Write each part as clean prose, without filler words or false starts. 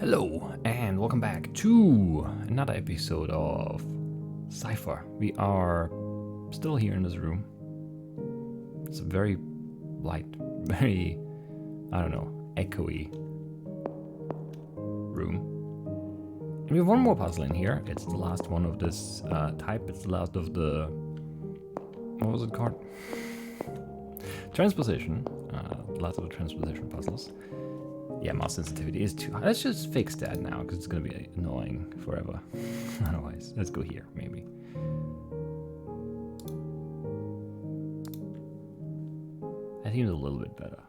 Hello, and welcome back to another episode of Cypher. We are still here in this room. It's a very light, very, I don't know, echoey room. And we have one more puzzle in here. It's the last one of this type. It's the last of the, what was it called? Transposition. Lots of the transposition puzzles. Yeah, mouse sensitivity is too high. Let's just fix that now, because it's going to be annoying forever. Otherwise, let's go here, maybe. I think it's a little bit better.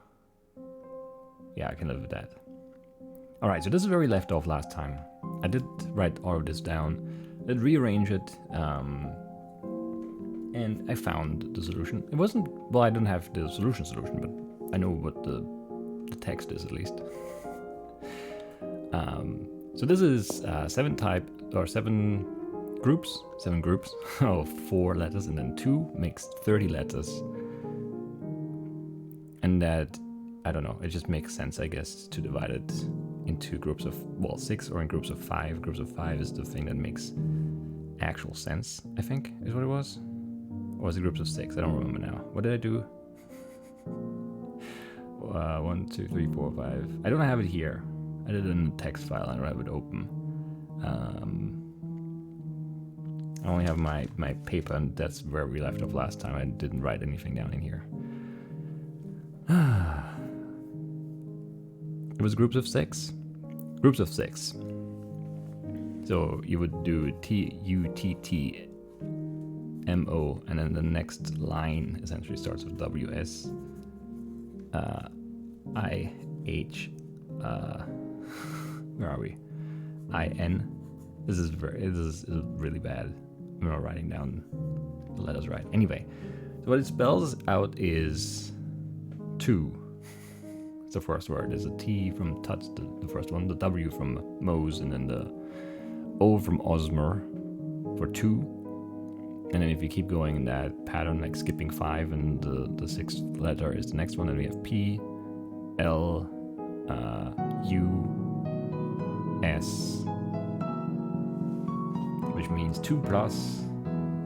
Yeah, I can live with that. Alright, so this is where we left off last time. I did write all of this down, did rearrange it, and I found the solution. It wasn't, well, I didn't have the solution, but I know what the text is at least. So this is seven groups of 4 letters, and then 2 makes 30 letters. And that, I don't know, it just makes sense, I guess, to divide it into groups of, well, 6 or in groups of 5. Groups of 5 is the thing that makes actual sense, I think, is what it was. Or was it groups of 6? I don't remember now. What did I do? 1, 2, 3, 4, 5. I don't have it here. I did it in a text file. I don't have it open. I only have my paper, and that's where we left off last time. I didn't write anything down in here. It was groups of 6. Groups of 6. So you would do T-U-T-T-M-O, and then the next line essentially starts with W-S. I-H, where are we? I-N. This is really bad. I'm not writing down the letters right. Anyway, so what it spells out is 2. It's the first word. There's a T from Tuts, the first one, the W from Mose, and then the O from Osmer for 2. And then if you keep going in that pattern, like skipping 5, and the 6th letter is the next one, then we have P, L, U, S, which means 2 plus.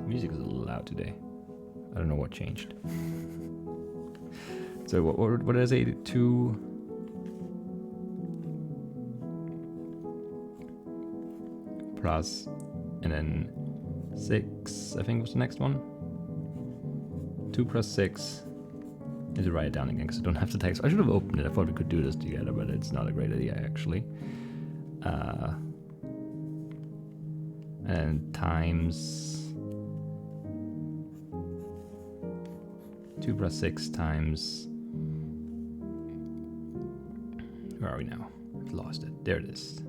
Music is a little loud today. I don't know what changed. So what did I say? 2 plus, and then 6, I think was the next one. 2 plus 6. I need to write it down again because I don't have the text. I should have opened it. I thought we could do this together, but it's not a great idea actually. And times 2 plus 6 times. Where are we now? I've lost it. There it is.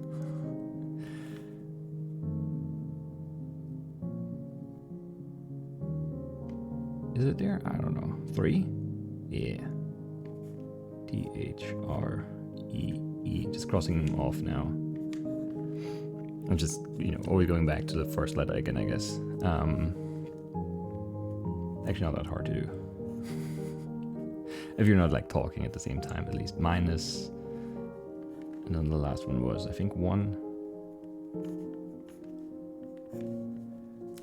Is it there? I don't know. 3? Yeah. T-H-R-E-E. Just crossing them off now. I'm just, always going back to the first letter again, I guess. Actually, not that hard to do. If you're not, like, talking at the same time, at least. Minus. And then the last one was, I think, 1.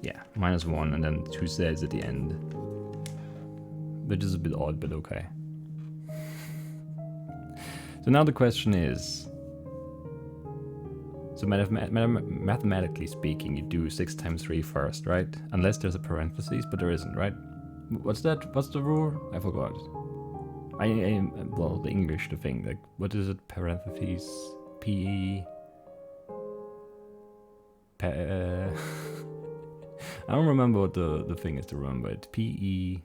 Yeah, minus 1, and then 2 Z's at the end. Which is a bit odd, but okay. So now the question is, so mathematically speaking, you do 6 times 3 first, right? Unless there's a parenthesis, but there isn't, right? What's that? What's the rule? I forgot. Well, the English, the thing, like, what is it? Parentheses? P-E? I don't remember what the thing is to remember. It's P-E...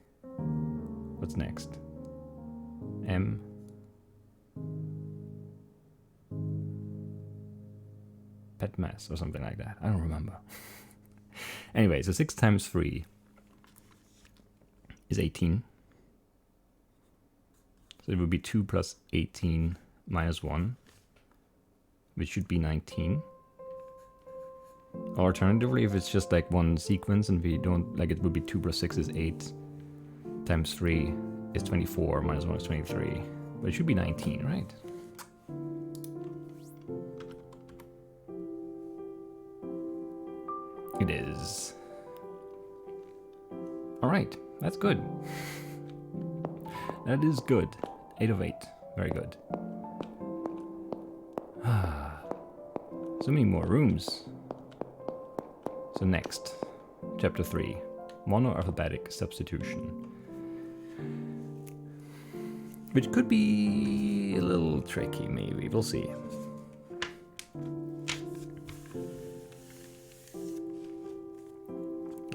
What's next? M. Pet mass or something like that. I don't remember. Anyway, so 6 times 3 is 18. So it would be 2 plus 18 minus 1, which should be 19. Or alternatively, if it's just like one sequence and we don't, like, it would be 2 plus 6 is 8. Times 3 is 24, minus 1 is 23. But it should be 19, right? is. Alright, that's good. That is good. 8 of 8. Very good. So many more rooms. So next, chapter 3, monoalphabetic substitution. Which could be a little tricky, maybe. We'll see.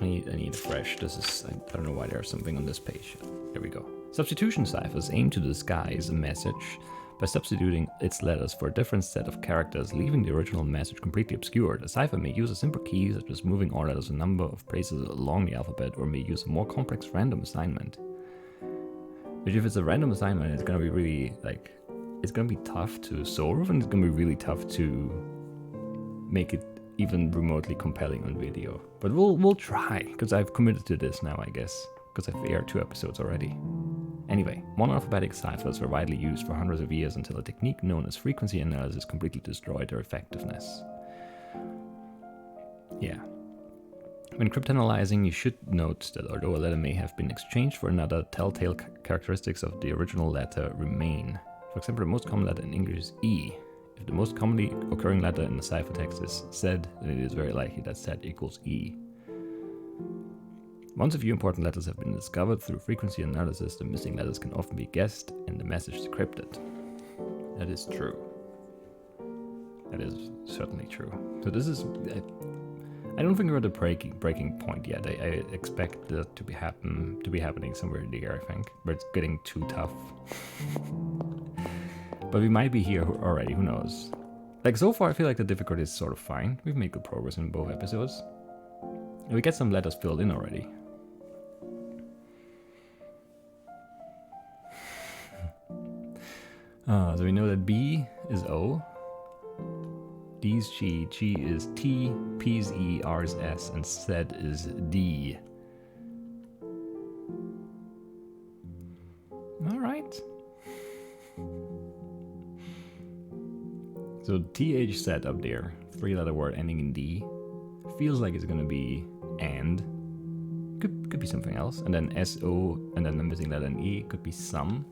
I need a fresh. This is, I don't know why there's something on this page. There we go. Substitution ciphers aim to disguise a message by substituting its letters for a different set of characters, leaving the original message completely obscured. A cipher may use a simple key, such as moving all letters a number of places along the alphabet, or may use a more complex random assignment. Which, if it's a random assignment, it's gonna be really, like, it's gonna be tough to solve, and it's gonna be really tough to make it even remotely compelling on video. But we'll try, because I've committed to this now, I guess, because I've aired 2 episodes already. Anyway, monoalphabetic ciphers were widely used for hundreds of years until a technique known as frequency analysis completely destroyed their effectiveness. Yeah. When cryptanalyzing, you should note that although a letter may have been exchanged for another, telltale characteristics of the original letter remain. For example, the most common letter in English is E. If the most commonly occurring letter in the ciphertext is Z, then it is very likely that Z equals E. Once a few important letters have been discovered through frequency analysis, the missing letters can often be guessed and the message decrypted. That is true. That is certainly true. So this is... I don't think we're at the breaking point yet. I expect that to be happening somewhere in the year, I think. But it's getting too tough. But we might be here already, who knows. Like, so far I feel like the difficulty is sort of fine. We've made good progress in both episodes. And we get some letters filled in already. So we know that B is O, D is G, G is T, P is E, R is S, and Z is D. Alright. So THZ up there, 3-letter word ending in D, feels like it's gonna be and. Could be something else. And then SO, and then the missing letter in E, could be some.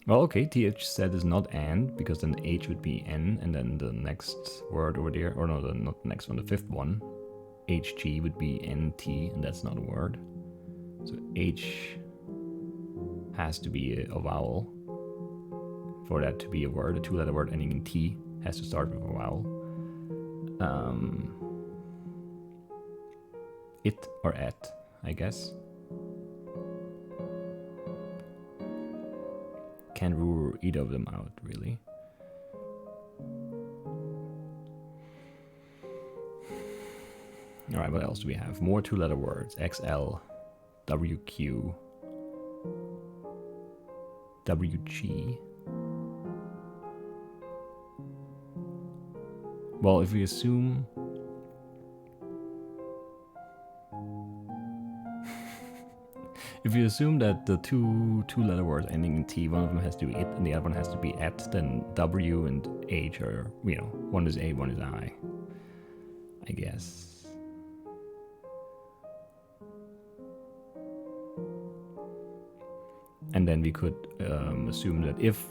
Well, okay, THZ is not and, because then H would be N, and then the next word over there, or no, not the next one, the 5th one, HG would be NT, and that's not a word. So H has to be a vowel. For that to be a word, a 2-letter word ending in T has to start with a vowel. It or at, I guess. Can't rule either of them out, really. Alright, what else do we have? More 2-letter words. XL, WQ, WG. Well, if we assume... if you assume that the two-letter words ending in T, one of them has to be it and the other one has to be at, then W and H are, you know, one is A, one is I guess. And then we could assume that if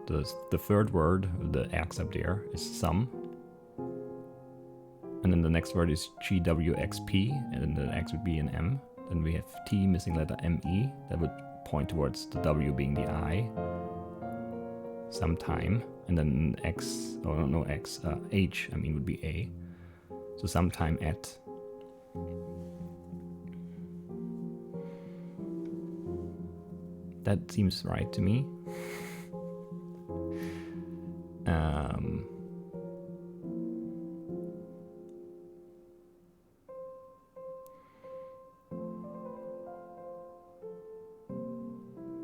the third word, the X up there, is some, and then the next word is GWXP, and then the X would be an M, then we have T missing letter ME, that would point towards the W being the I, sometime, and then X, oh no, X, H, I mean, would be A, so sometime at. That seems right to me.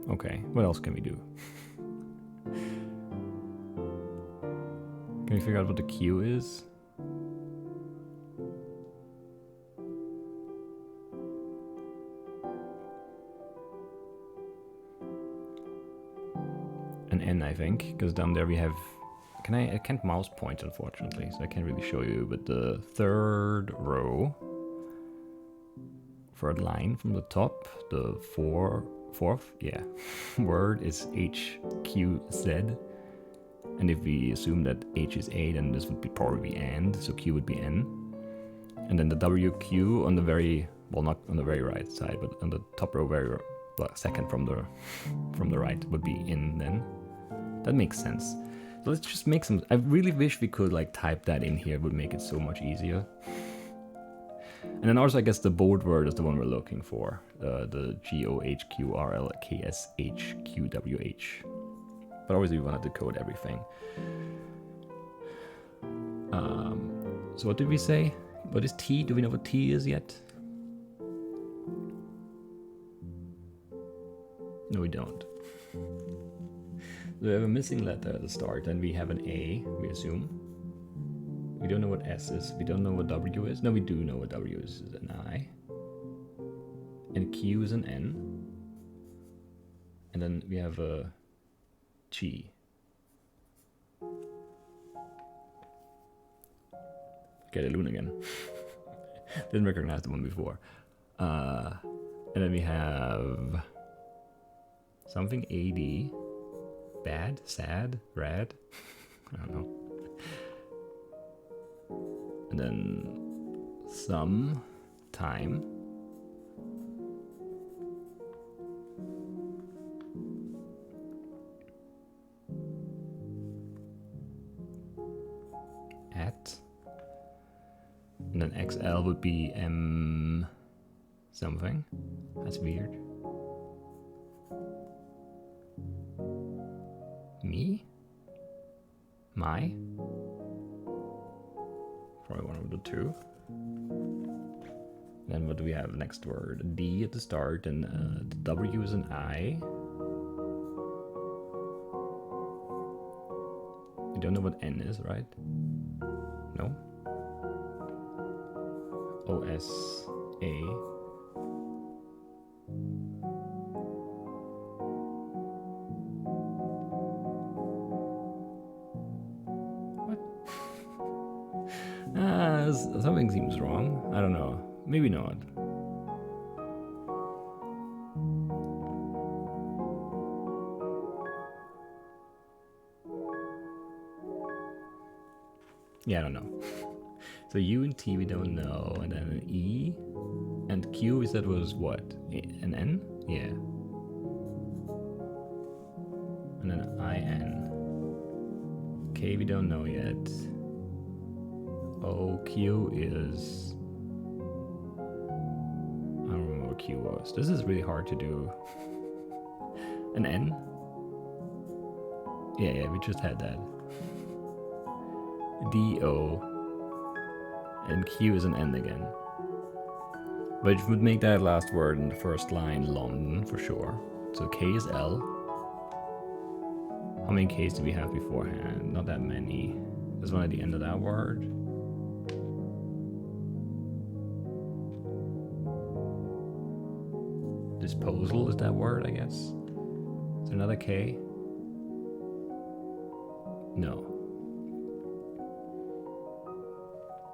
Okay, what else can we do? Can we figure out what the Q is? N, I think, because down there we have... I can't mouse point, unfortunately, so I can't really show you, but the third row, third line from the top, the fourth, yeah, word is HQZ. And if we assume that H is A, then this would be probably be AND, so Q would be N. And then the WQ on the very, well, not on the very right side, but on the top row, very second from the right would be in then. That makes sense. So let's just make some, I really wish we could like type that in here, it would make it so much easier. And then also I guess the bold word is the one we're looking for, the GOHQRLKSHQWH. But obviously we want to decode everything. So what did we say? What is T? Do we know what T is yet? No, we don't. We have a missing letter at the start, and we have an A, we assume. We don't know what S is. We don't know what W is. No, we do know what W is. It's an I. And Q is an N. And then we have a G. Get a loon again. Didn't recognize the one before. And then we have something AD. Bad, sad, rad. I don't know. And then some time. At. And then XL would be M something. That's weird. Me? My? Probably one of the two. Then what do we have next word? A D at the start, and the W is an I. We don't know what N is, right? No? OSA. Something seems wrong. I don't know. Maybe not. Yeah, I don't know. So U and T we don't know, and then an E and Q we said was what? An N? Yeah. And then IN. K we don't know yet. OQ is... I don't remember what Q was. This is really hard to do. An N? Yeah, we just had that. DO. And Q is an N again. Which would make that last word in the first line London for sure. So K is L. How many Ks do we have beforehand? Not that many. There's one at the end of that word. Disposal is that word, I guess. Is there another K? No.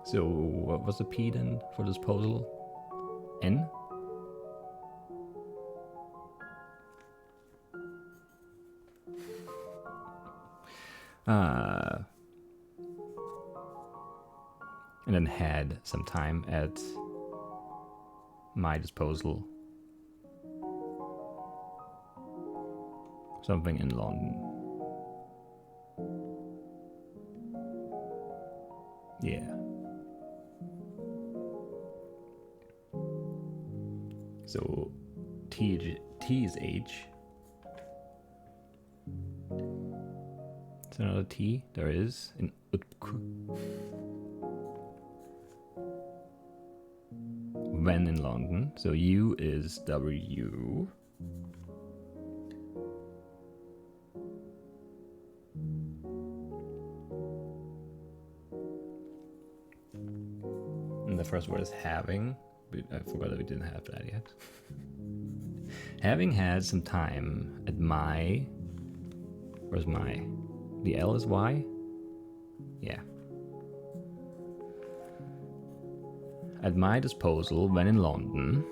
So what was the P then for disposal? N? And then had some time at my disposal. Something in London. Yeah. So T is H. Is there another T? There is in Utk. When in London. So U is W. And the first word is having. I forgot that we didn't have that yet. Having had some time at my Where's my? The L is Y? Yeah. At my disposal when in London,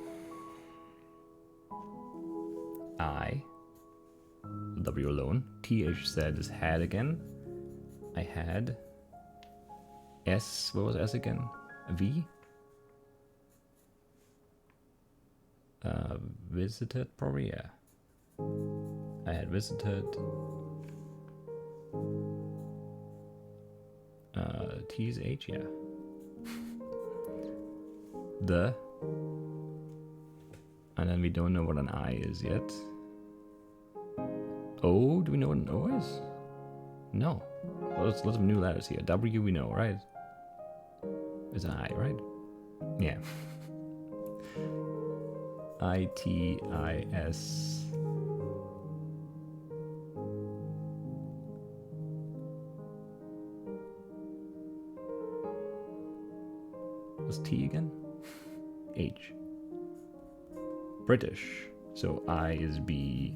I, W alone, TH said is had again. I had S, what was S again? A V? Visited, probably, yeah. I had visited. T is H, yeah. The. And then we don't know what an I is yet. O, do we know what an O is? No. Well, there's lots of new letters here. W we know, right? Is an I, right? Yeah. I, T, I, S. What's T again? H. British. So I is B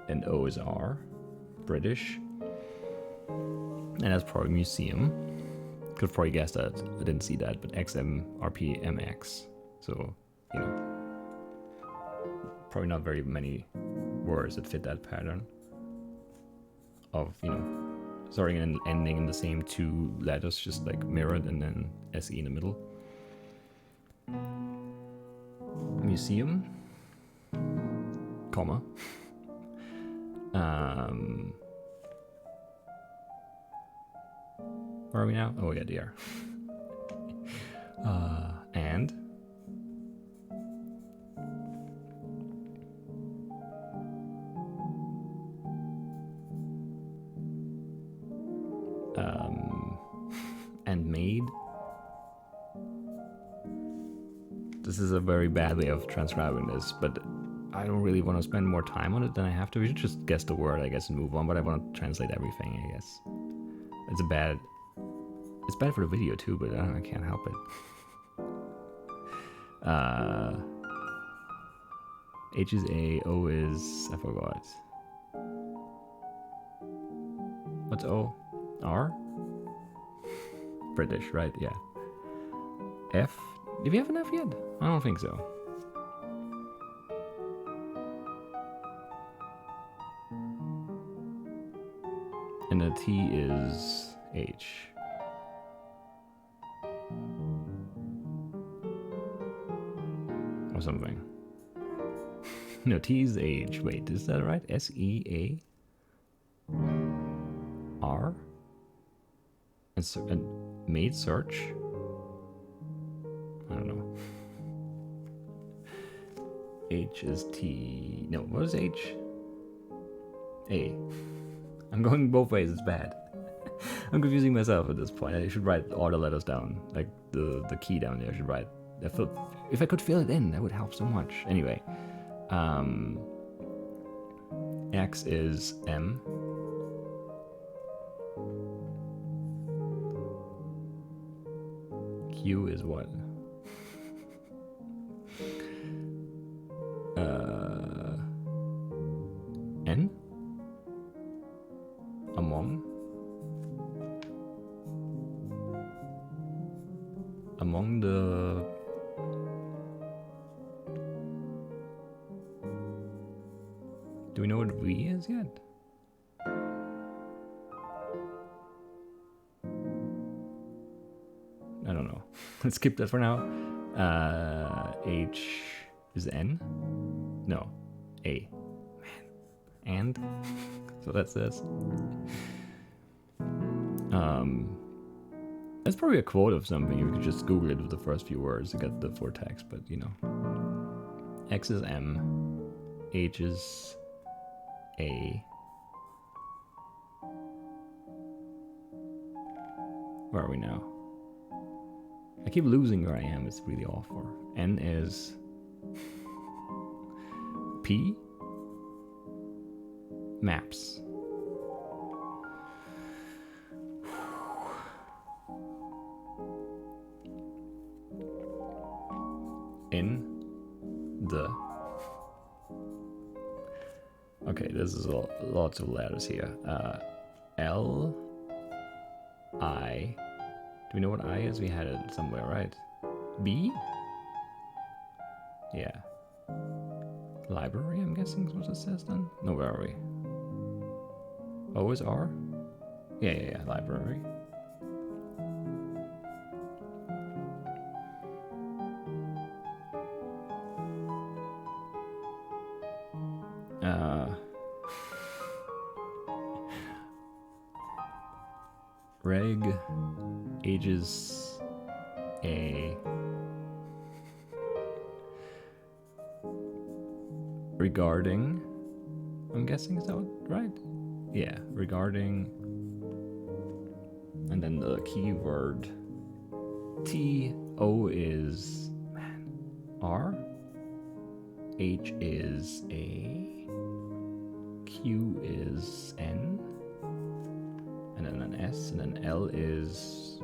and O is R. British. And that's probably museum. Could probably guess that. I didn't see that, but XM, RP, MX. So, you know, probably not very many words that fit that pattern of, you know, starting and ending in the same two letters, just like mirrored, and then SE in the middle. Museum, comma. Where are we now? Oh, yeah, DR. And and made. This is a very bad way of transcribing this, but I don't really want to spend more time on it than I have to. We should just guess the word, I guess, and move on, but I want to translate everything, I guess. It's bad for the video too, but I can't help it. H is A, O is, I forgot. What's O? R? British, right? Yeah. F? Did we have an F yet? I don't think so. And the T is H. Or something. No, T is H. Wait, is that right? S-E-A? R? And made search? I don't know. H is T. No, what is H? A. I'm going both ways, it's bad. I'm confusing myself at this point. I should write all the letters down. Like the key down there, I should write. If I could fill it in, that would help so much. Anyway. X is M. Q is what? N? Among? Among the... Do we know what V is yet? I don't know. Let's skip that for now. H is N? No. A. Man. And? So that says. That's probably a quote of something. You could just Google it with the first few words to get the full text, but you know. X is M. H is A. Where are we now? I keep losing where I am. It's really awful. N is P. Maps. In the... Okay, this is lots of letters here. L, I. Do we know what I is? We had it somewhere, right? B? Yeah. Library, I'm guessing is what it says then? No, where are we? O is R? Yeah, library. Reg, ages, A. Regarding, I'm guessing, is that right? Yeah, regarding, and then the keyword T, O is, man, R, H is A, Q is N, and then an S, and then L is,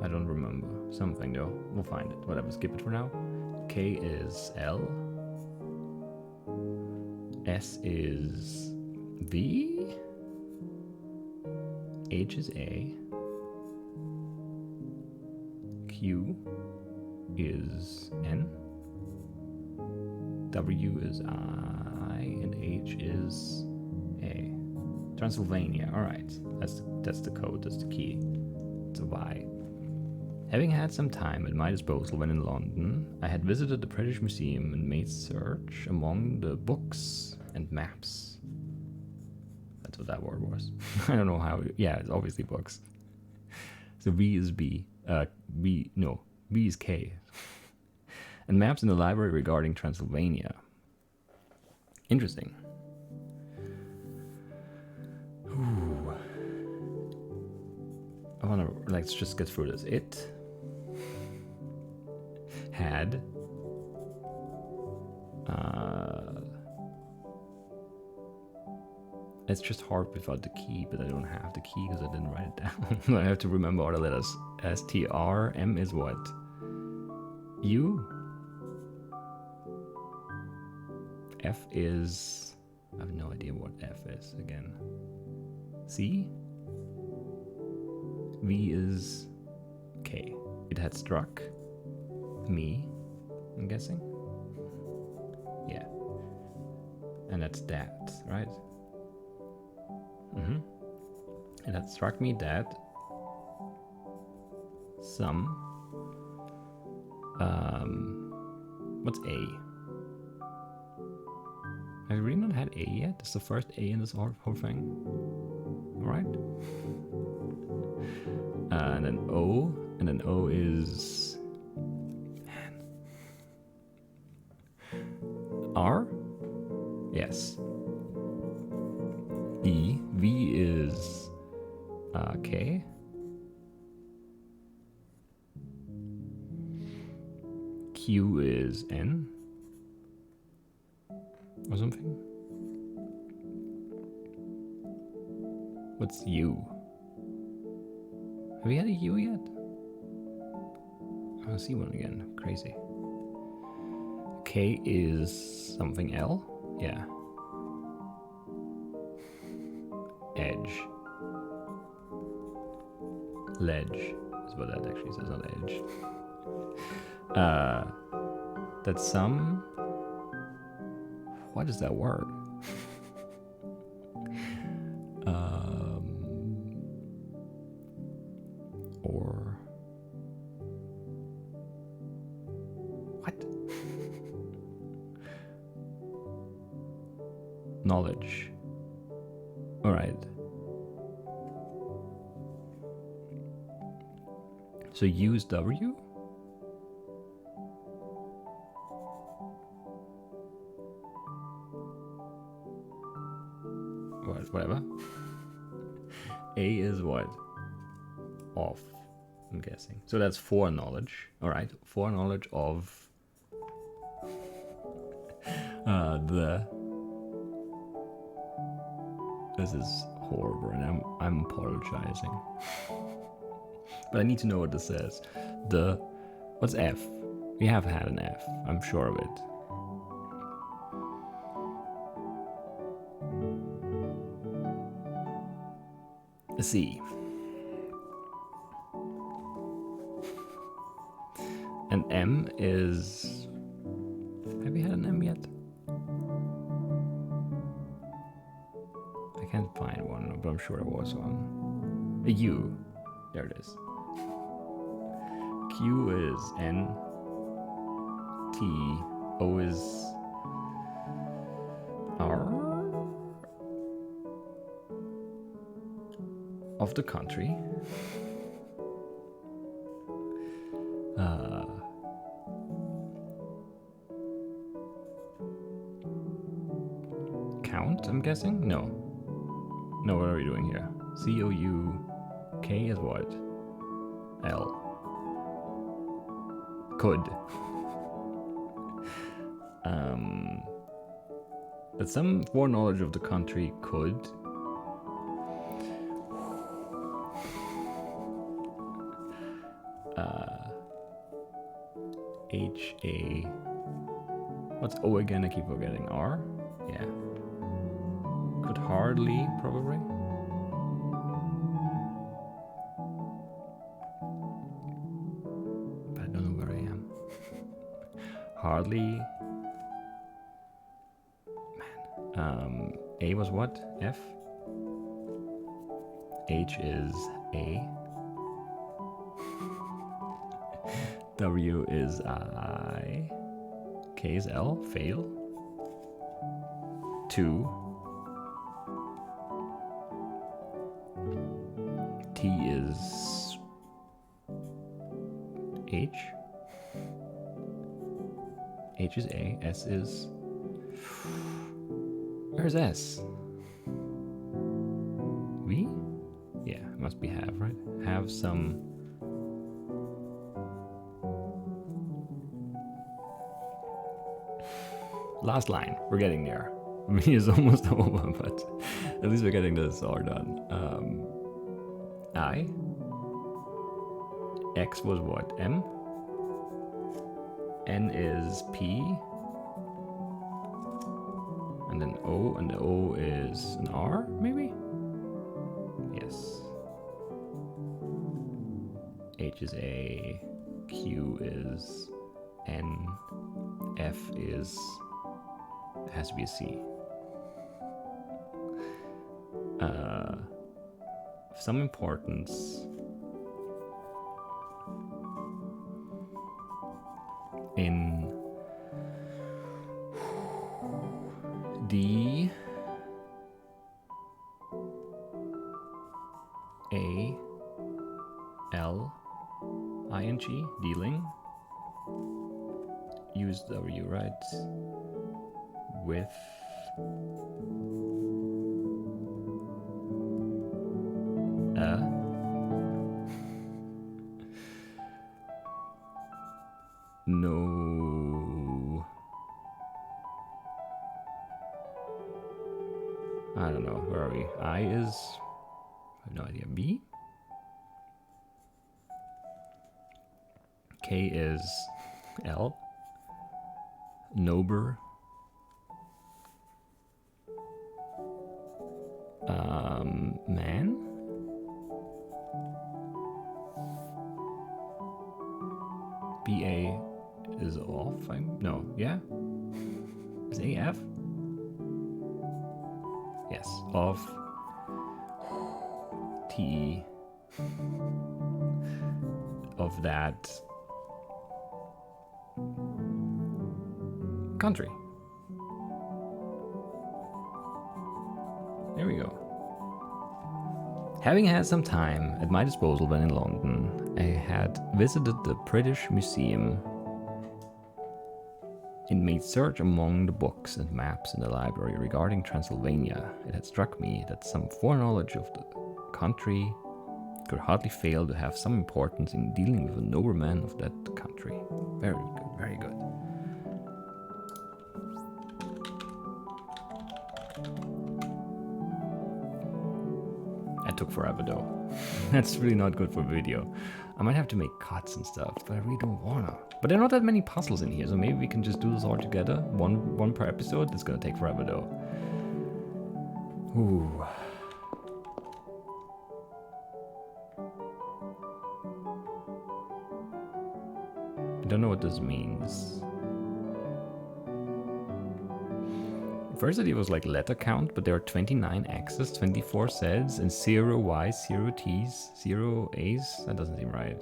I don't remember, something though, we'll find it, whatever, skip it for now. K is L, S is V, H is A, Q is N, W is I, and H is A. Transylvania, alright. That's the code, that's the key. It's a Y. Having had some time at my disposal when in London, I had visited the British Museum and made search among the books and maps. That's what that word was. I don't know how. Yeah, it's obviously books. So V is B. B is K. And maps in the library regarding Transylvania. Interesting. Ooh. I wanna, let's just get through this. It had it's just hard without the key, but I don't have the key because I didn't write it down. I have to remember all the letters. S, T, R, M is what? U? F is, I have no idea what F is again. C? V is K. It had struck me, I'm guessing. Yeah. And that's that, right? Mm-hmm. It had struck me that some what's A? Have we really not had A yet? It's the first A in this whole thing. Alright. And then O is, man. R? Yes. E. V is K. Q is N. Or something. What's U? Have we had a U yet? I don't see one again. Crazy. K is something L? Yeah. Edge. Ledge is what that actually says, not edge. That's some. What is that word? Or what? Knowledge. All right. So use W. Whatever. A is what? Off, I'm guessing. So that's foreknowledge. Alright, foreknowledge of the. This is horrible and I'm apologizing. But I need to know what this says. The What's F? We have had an F, I'm sure of it. A C. An M is... Have we had an M yet? I can't find one, but I'm sure there was one. A U. There it is. Q is N. T. O is R. Of the country. Count, I'm guessing? No. No, what are we doing here? C-O-U-K is what? L. Could. That some foreknowledge of the country could. H-A... What's O again? I keep forgetting. R? Yeah. Could hardly, probably. But I don't know where I am. Hardly. Man. A was what? F? H is A. W is I. K is L. Fail. 2. T is H. H is A. S is... Where's S? We? Yeah, must be have, right? Have some... Last line. We're getting there. Me is almost over, but at least we're getting this all done. I. X was what? M. N is P. And then O, and the O is an R, maybe? Yes. H is A. Q is N. F is... It has to be a C. Some importance in D A L I N G, dealing. Use W, right? With no, I don't know, where are we? I is, I have no idea. B? K is L. Nober. Man? BA is off. No, yeah? Is AF? Yes, off. T of that country. There we go. Having had some time at my disposal when in London, I had visited the British Museum and made search among the books and maps in the library regarding Transylvania. It had struck me that some foreknowledge of the country could hardly fail to have some importance in dealing with a nobleman of that country. Very good, very good. took forever though. That's really not good for video. I might have to make cuts and stuff, but I really don't wanna. But there are not that many puzzles in here, so maybe we can just do this all together. One per episode. It's gonna take forever though. Ooh. I don't know what this means. First idea was like letter count, but there are 29 X's, 24 Z's, and 0 Y's, 0 T's, 0 A's. That doesn't seem right.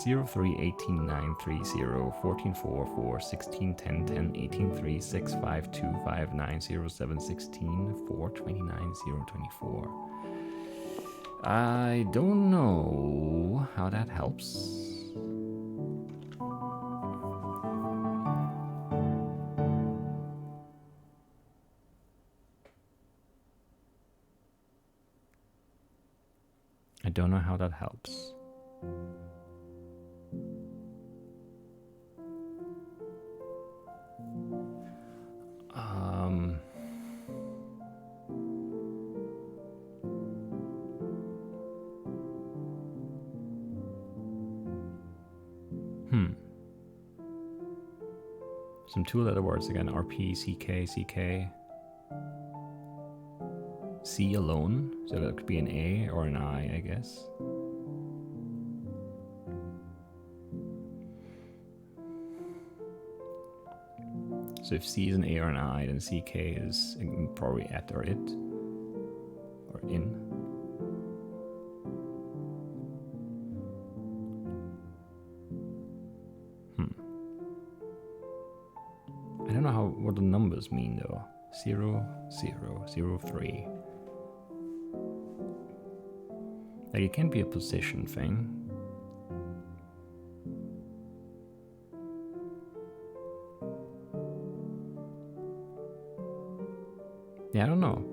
0, 3, 18, 9, 3, 0, 14, 4, 4, 16, 10, 10, 18, 3, 6, 5, 2, 5, 9, 0, 7, 16, 4, 29, 0, 24. I don't know how that helps. I don't know how that helps. Some two-letter words again. RP, CK, CK. C alone, so that could be an A or an I guess. So if C is an A or an I, then CK is probably at or it, or in. I don't know what the numbers mean though. 0, 0, 0, 3. Like it can't be a position thing. Yeah, I don't know.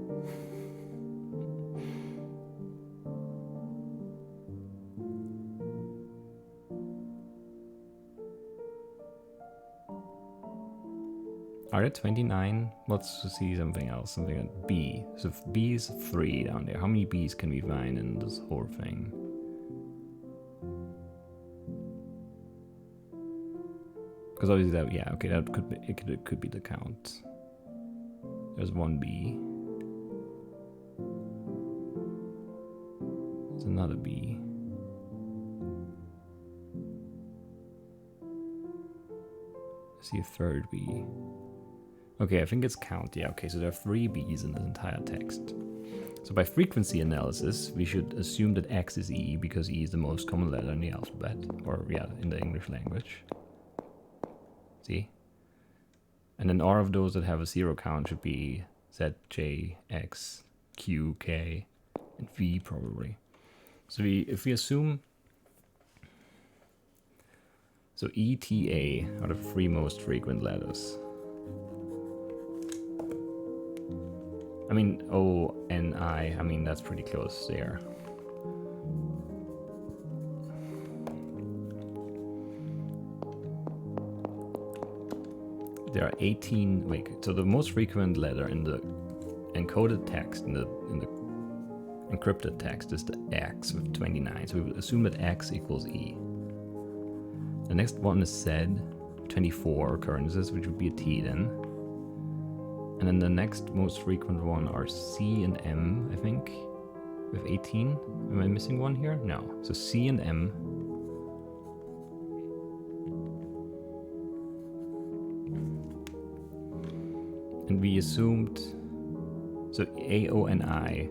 Are there 29? Let's see something else. Something at B. So if B is 3 down there. How many B's can we find in this whole thing? Because obviously that, yeah, okay, that could be, it could be the count. There's 1 B. There's another B. I see a third B. Okay, I think it's count. Yeah, okay, so there are 3 B's in this entire text. So by frequency analysis, we should assume that X is E because E is the most common letter in the alphabet, or yeah, in the English language. See? And then all of those that have a 0 count should be Z, J, X, Q, K, and V probably. So if we assume, so E, T, A are the 3 most frequent letters. I mean, O, N, I mean, that's pretty close there. There are 18, wait, so the most frequent letter in the encoded text, in the encrypted text is the X with 29. So we would assume that X equals E. The next one is Z, 24 occurrences, which would be a T then. And then the next most frequent one are C and M, I think, with 18. Am I missing one here? No. So C and M. And we assumed, so A, O, and I.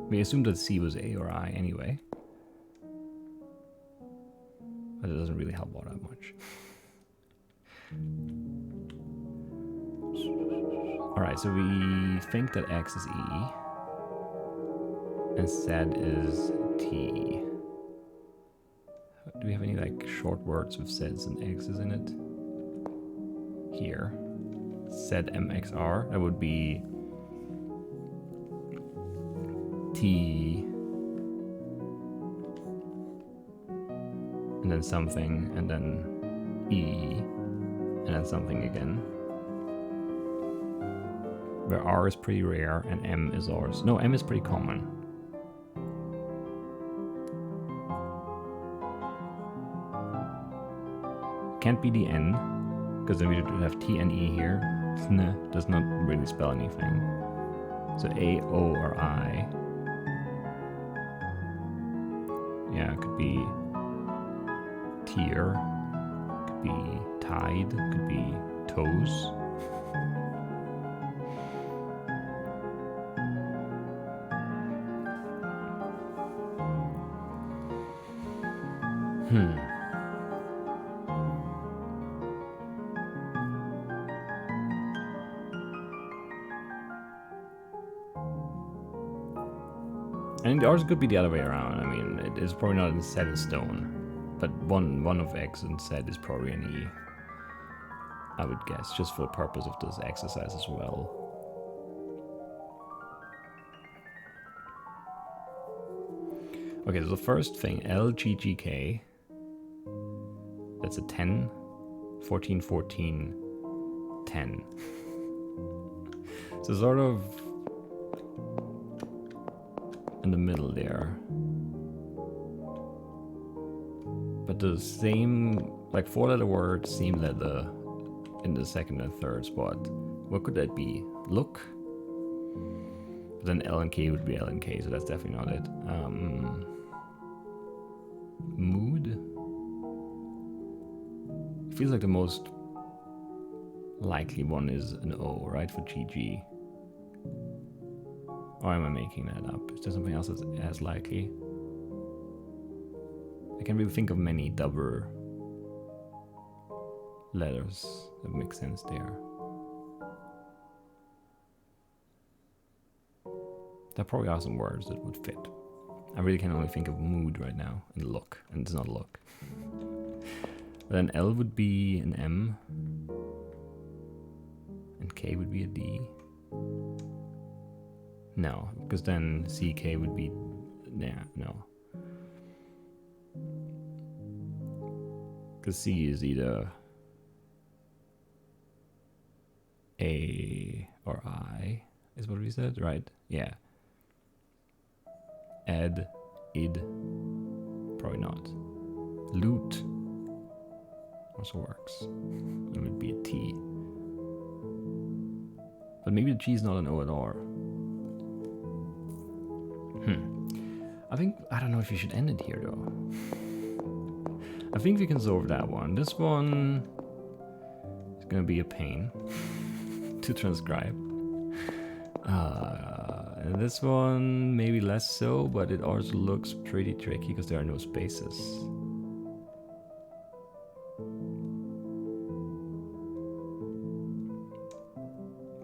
We assumed that C was A or I anyway. But it doesn't really help all that much. Alright, so we think that X is E, and Z is T. Do we have any like short words with Z's and X's in it? Here. ZMXR, that would be T, and then something, and then E, and then something again. where R is pretty rare and M is ours. No, M is pretty common. Can't be the N, because then we would have T and E here. Thn does not really spell anything. So A, O, or I. Yeah, it could be tier, could be tide, could be toes. And ours could be the other way around. I mean, it is probably not set in stone, but one of X and Z is probably an E, I would guess, just for the purpose of this exercise as well. Okay, so the first thing, LGGK, that's a 10, 14, 14, 10. So sort of in the middle there. But the same, like 4-letter word, same letter in the second and third spot. What could that be? Look? But then L and K would be L and K, so that's definitely not it. Mood? It feels like the most likely one is an O, right, for GG. Or am I making that up? Is there something else that's as likely? I can't really think of many double letters that make sense there. There probably are some words that would fit. I really can only think of mood right now and look, and it's not look. Then L would be an M, and K would be a D. No, because then CK would be, yeah, no. Because C is either A or I, is what we said, right? Yeah. Ed, id, probably not. Loot also works. It would be a T. But maybe the G is not an O at all. I don't know if you should end it here though. I think we can solve that one. This one is gonna be a pain to transcribe. And this one maybe less so, but it also looks pretty tricky because there are no spaces.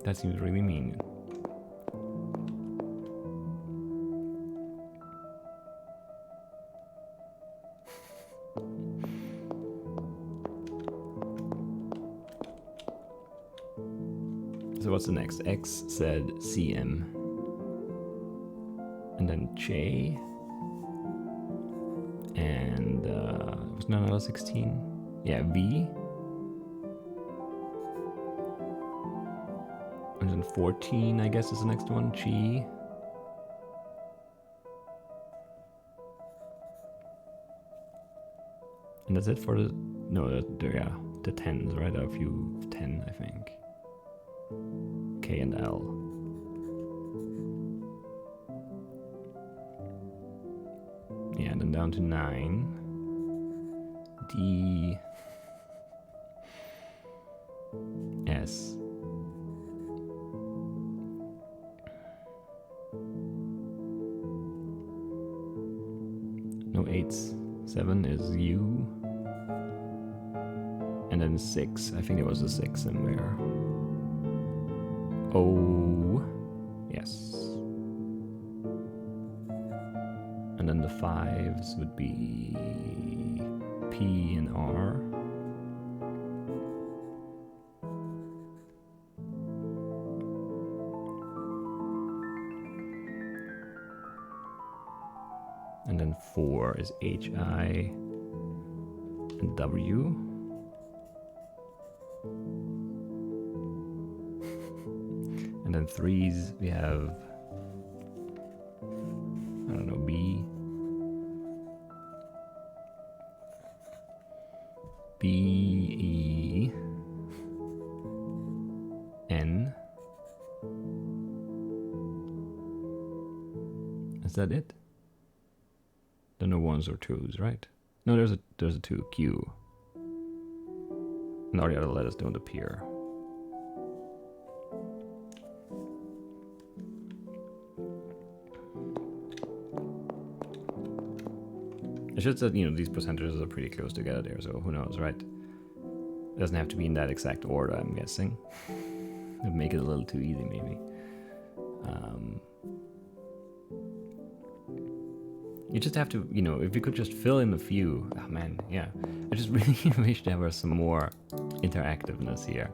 That seems really mean. So what's the next? X said CM. And then J. And was there another 16? Yeah, V. And then 14, I guess, is the next one. G. And that's it for the... No, yeah, the 10s, right? A few 10, I think. K and L. Yeah, and then down to 9. D. S. No 8s. 7 is U. And then 6. I think there was a 6 somewhere. O. Yes. And then the 5s would be P and R. And then 4 is H, I, and W. And And then 3s, we have, I don't know, B, E, N. Is that it? There are no 1s or 2s, right? No, there's a 2, Q. And all the other letters don't appear. It's just that, you know, these percentages are pretty close together there, so who knows, right? It doesn't have to be in that exact order, I'm guessing. It'd make it a little too easy, maybe. You just have to, you know, if you could just fill in a few. Oh man, yeah. I just really wish there was some more interactiveness here.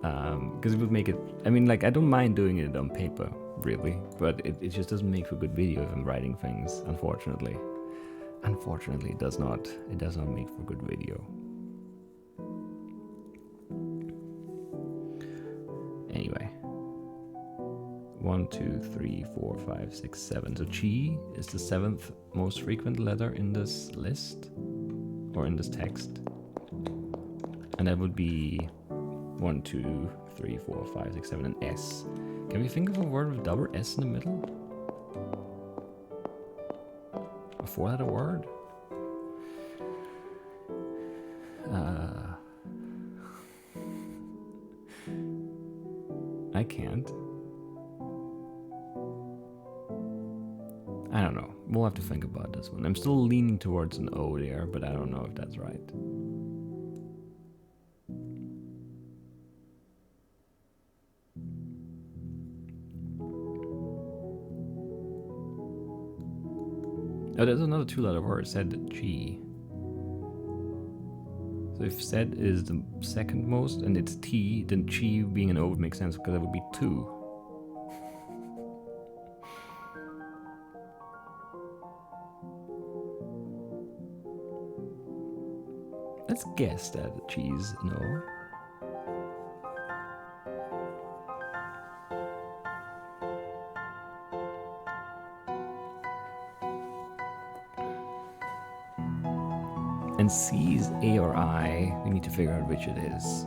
Because it would make it, I mean, like, I don't mind doing it on paper, really, but it just doesn't make for good video if I'm writing things, unfortunately. Unfortunately, it does not make for good video. Anyway. 1, 2, 3, 4, 5, 6, 7. So chi is the 7th most frequent letter in this list, or in this text. And that would be 1, 2, 3, 4, 5, 6, 7, and S. Can we think of a word with double S in the middle? A 4-letter word? I can't. I don't know. We'll have to think about this one. I'm still leaning towards an O there, but I don't know if that's right. Oh, there's another 2-letter word, said G. So if said is the 2nd most and it's T, then chi being an O would make sense because that would be 2. Let's guess that cheese, no. And C is A or I. We need to figure out which it is.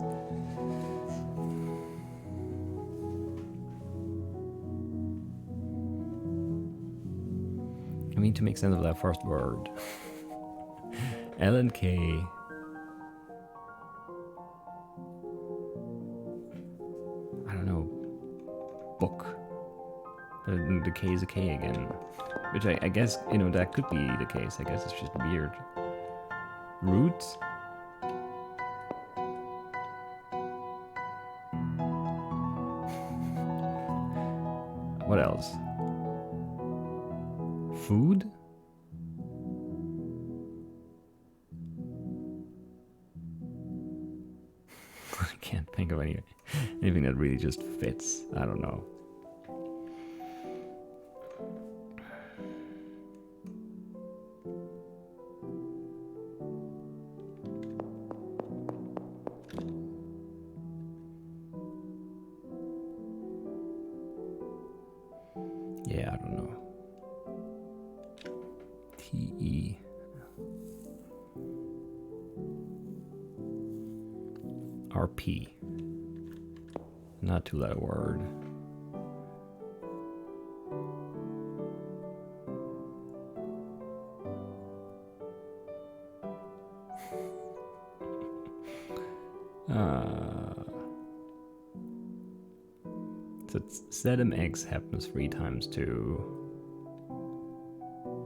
I mean, to make sense of that first word. L and K. I don't know. Book. But the K is a K again. Which I guess, you know, that could be the case. I guess it's just weird. Roots? What else? Food? I can't think of anything that really just fits. I don't know. Yeah, I don't know. T-E. RP. Not 2-letter word. So ZMX happens 3 times too.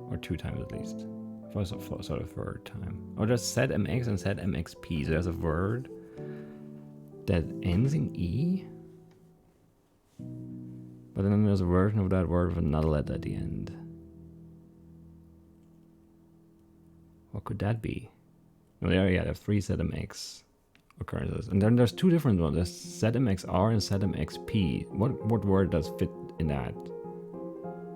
Or 2 times at least. For sort of third time. Or there's ZMX and ZMXP. So there's a word that ends in E. But then there's a version of that word with another letter at the end. What could that be? Well, there are 3 ZMX occurrences. And then there's 2 different ones. There's ZMXR and ZMXP. What word does fit in that?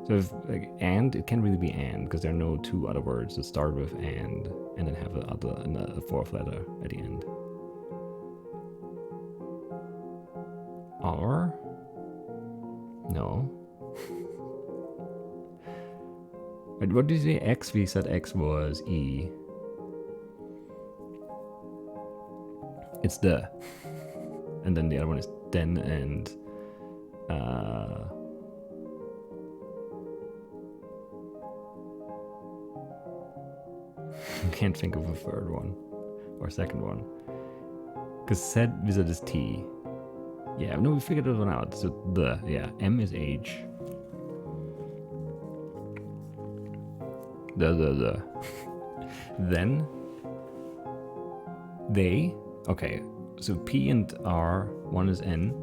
So if like and, it can't really be and because there are no 2 other words that start with and then have a 4th letter at the end. R? No. Wait, what did you say? X? We said X was E. It's the. And then the other one is den and can't think of a third one or second one. Because said wizard is T. Yeah, no, we figured that one out. So the, yeah, M is H. The. Then they. Okay, so P and R, one is N.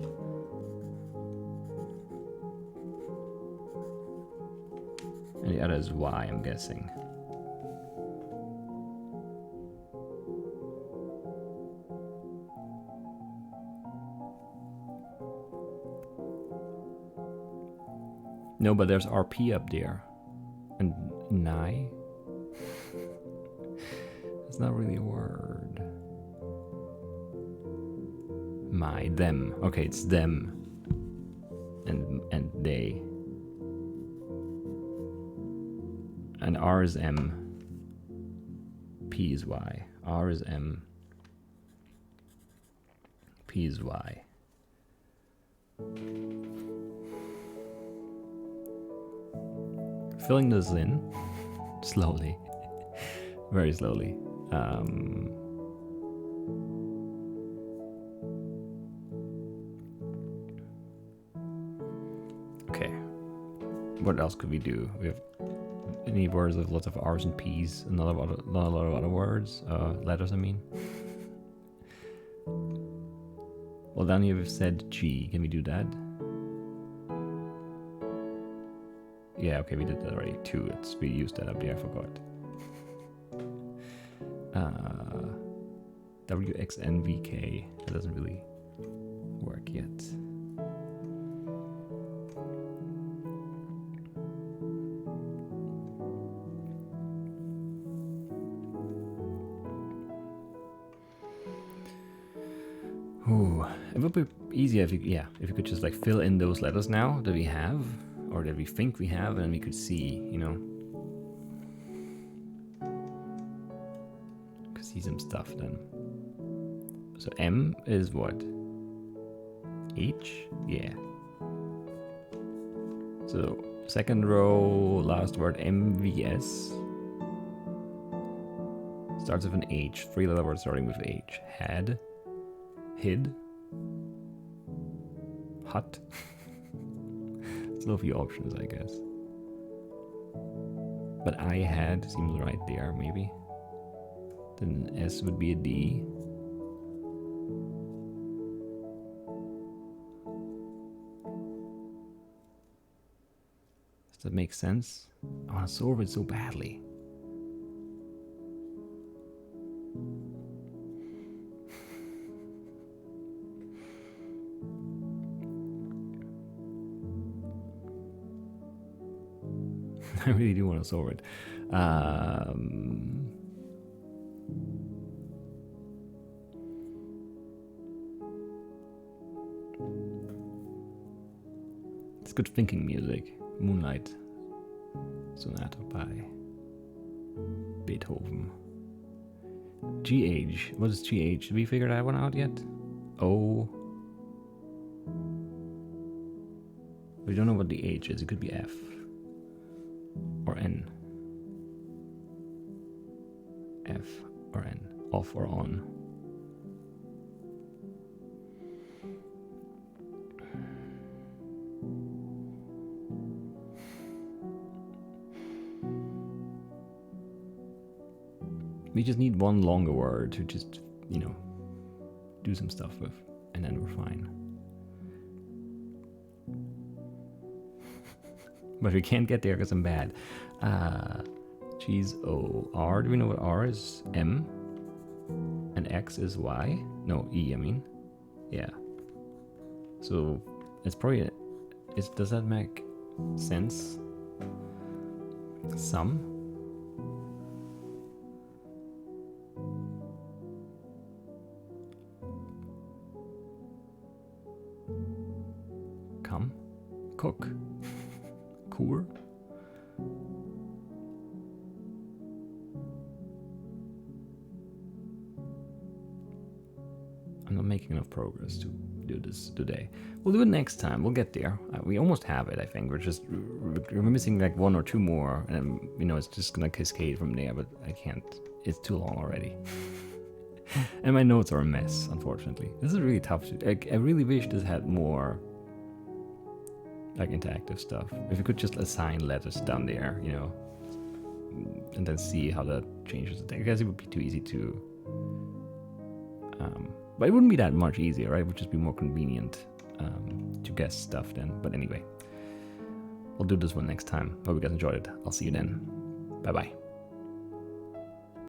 And the other is Y, I'm guessing. No, but there's RP up there. And Nye? It's not really a word. My, them. Okay, it's them. And they. And R is M. P is Y. R is M. P is Y. Filling this in slowly, very slowly. Okay, what else could we do? We have any words with lots of R's and P's, not a lot of other words, letters I mean. Well, then you've said G, can we do that? Yeah, okay, we did that already too. We used that up there, I forgot. WXNVK, that doesn't really work yet. Ooh, it would be easier if you could just like fill in those letters now that we have, or that we think we have, and we could see, you know. Could see some stuff then. So M is what? H? Yeah. So second row, last word, MVS. Starts with an H. 3-letter word starting with H. Had. Hid. Hut. Still a few options, I guess. But I had seems right there, maybe. Then S would be a D. Does that make sense? I want to solve it so badly. I really do want to solve it. It's good thinking music. Moonlight Sonata by Beethoven. GH. What is GH? Did we figure that one out yet? O. We don't know what the H is. It could be F. Or N. F or N. Off or on. We just need one longer word to just, you know, do some stuff with, and then we're fine. But we can't get there because I'm bad. G's O. R. Do we know what R is? M. And X is Y? No, E, I mean. Yeah. So it's probably... does that make sense? Some? cook. Coor? I'm not making enough progress to do this today. We'll do it next time. We'll get there. We almost have it, I think. We're missing like 1 or 2 more, and you know, it's just gonna cascade from there. But I can't. It's too long already. And my notes are a mess, unfortunately. This is really tough. I really wish this had more like interactive stuff. If you could just assign letters down there, you know, and then see how that changes the thing. I guess it would be too easy to. But it wouldn't be that much easier, right? It would just be more convenient to guess stuff then. But anyway, we'll do this one next time. Hope you guys enjoyed it. I'll see you then. Bye-bye.